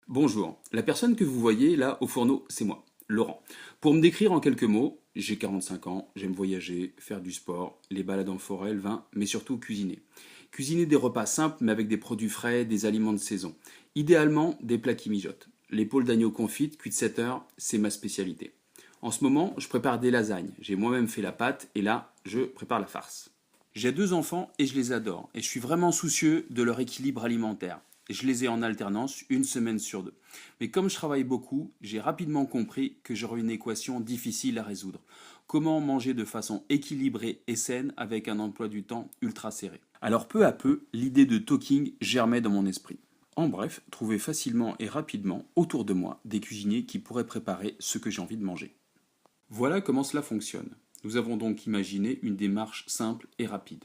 Bonjour, la personne que vous voyez là au fourneau, c'est moi, Laurent. Pour me décrire en quelques mots, j'ai 45 ans, j'aime voyager, faire du sport, les balades en forêt, le vin, mais surtout cuisiner. Cuisiner des repas simples mais avec des produits frais, des aliments de saison. Idéalement, des plats qui mijotent. L'épaule d'agneau confite, cuite 7 heures, c'est ma spécialité. En ce moment, je prépare des lasagnes. J'ai moi-même fait la pâte et là, je prépare la farce. J'ai 2 enfants et je les adore. Et je suis vraiment soucieux de leur équilibre alimentaire. Je les ai en alternance une semaine sur deux. Mais comme je travaille beaucoup, j'ai rapidement compris que j'aurais une équation difficile à résoudre. Comment manger de façon équilibrée et saine avec un emploi du temps ultra serré. Alors peu à peu, l'idée de talking germait dans mon esprit. En bref, trouver facilement et rapidement autour de moi des cuisiniers qui pourraient préparer ce que j'ai envie de manger. Voilà comment cela fonctionne. Nous avons donc imaginé une démarche simple et rapide.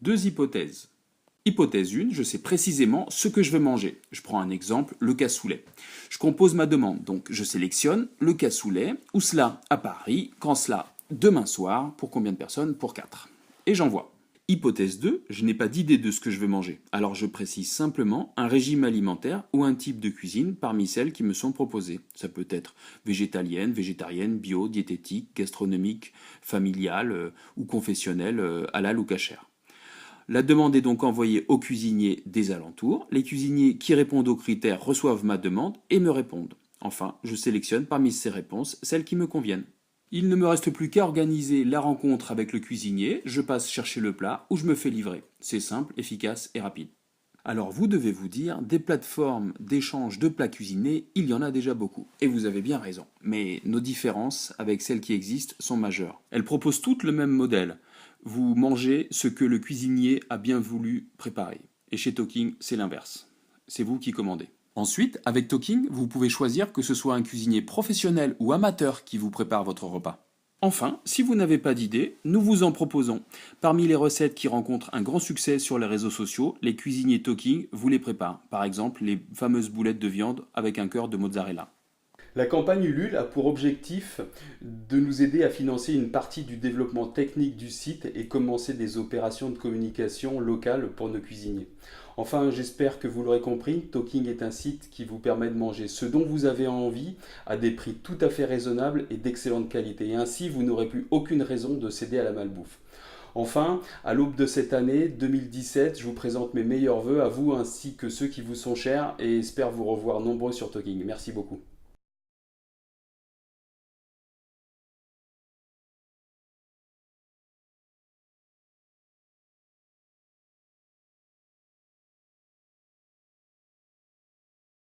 Deux hypothèses. Hypothèse 1, je sais précisément ce que je veux manger. Je prends un exemple, le cassoulet. Je compose ma demande, donc je sélectionne le cassoulet, ou cela à Paris, quand cela demain soir, pour combien de personnes? Pour 4. Et j'envoie. Hypothèse 2, je n'ai pas d'idée de ce que je veux manger. Alors je précise simplement un régime alimentaire ou un type de cuisine parmi celles qui me sont proposées. Ça peut être végétalienne, végétarienne, bio, diététique, gastronomique, familiale ou confessionnelle, halal ou cachère. La demande est donc envoyée aux cuisiniers des alentours. Les cuisiniers qui répondent aux critères reçoivent ma demande et me répondent. Enfin, je sélectionne parmi ces réponses celles qui me conviennent. Il ne me reste plus qu'à organiser la rencontre avec le cuisinier, je passe chercher le plat ou je me fais livrer. C'est simple, efficace et rapide. Alors vous devez vous dire, des plateformes d'échange de plats cuisinés, il y en a déjà beaucoup. Et vous avez bien raison. Mais nos différences avec celles qui existent sont majeures. Elles proposent toutes le même modèle. Vous mangez ce que le cuisinier a bien voulu préparer. Et chez Talking, c'est l'inverse. C'est vous qui commandez. Ensuite, avec Talking, vous pouvez choisir que ce soit un cuisinier professionnel ou amateur qui vous prépare votre repas. Enfin, si vous n'avez pas d'idée, nous vous en proposons. Parmi les recettes qui rencontrent un grand succès sur les réseaux sociaux, les cuisiniers Talking vous les préparent. Par exemple, les fameuses boulettes de viande avec un cœur de mozzarella. La campagne Ulule a pour objectif de nous aider à financer une partie du développement technique du site et commencer des opérations de communication locale pour nos cuisiniers. Enfin, j'espère que vous l'aurez compris, Talking est un site qui vous permet de manger ce dont vous avez envie à des prix tout à fait raisonnables et d'excellente qualité. Et ainsi, vous n'aurez plus aucune raison de céder à la malbouffe. Enfin, à l'aube de cette année 2017, je vous présente mes meilleurs vœux à vous ainsi que ceux qui vous sont chers et espère vous revoir nombreux sur Talking. Merci beaucoup.